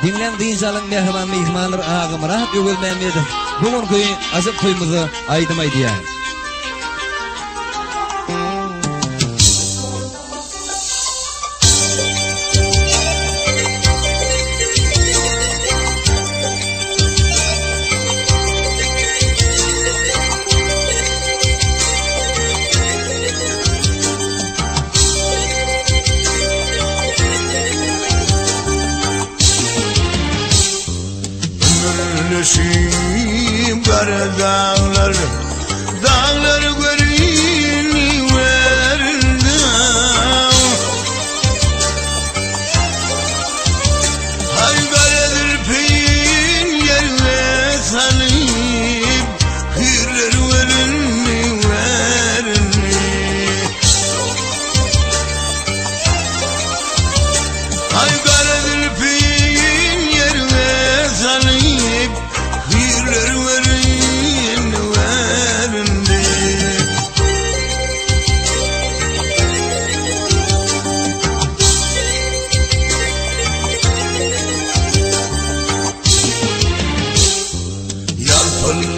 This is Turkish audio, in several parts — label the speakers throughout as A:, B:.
A: Dinlen dinşalın mehriban mehmanlar ağım rahat yogulmayanmedi. Bugün köyün azıp köyümüzü aydımaydı yani.
B: Ömürlüsüm kara dağlar, dağlar görünüverdi. Hay karadır peyin yerine salıp, hürler görünüverdi. Hay karadır peyin yerine salıp,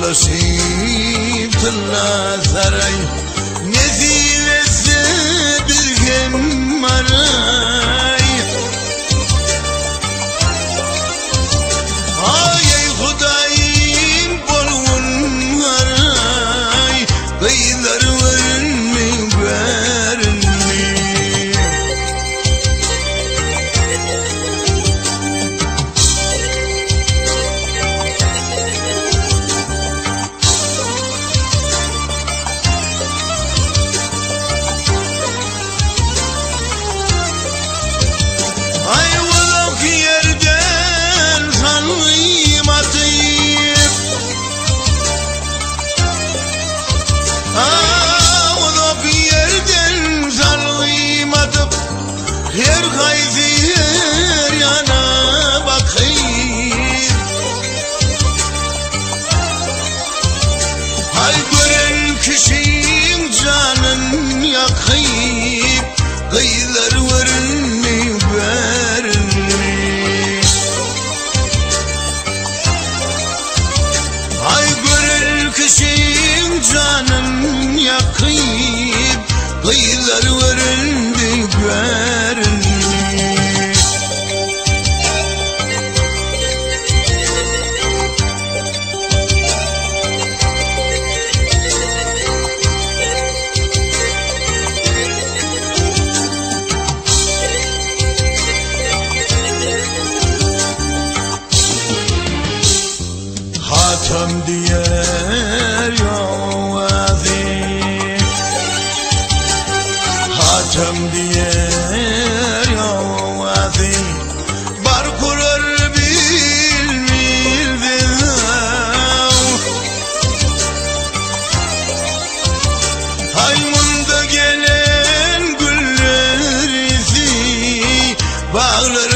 B: Yalpırlaşıp tınla saray, nezivesi bir gemmaray. Ay ey Hudayim bolun haray, kıyılar verin verin. Her kaydı her yana bakayım. Hay gören kişinin canın yakayım, kıyılar verin verin. Hay gören kişinin canın yakayım, kıyılar verin verin. Hatem diyer yovazi, hatem diyer yovazi, bar kurar bilmildim. Haymunda gelen güller izi, bağlar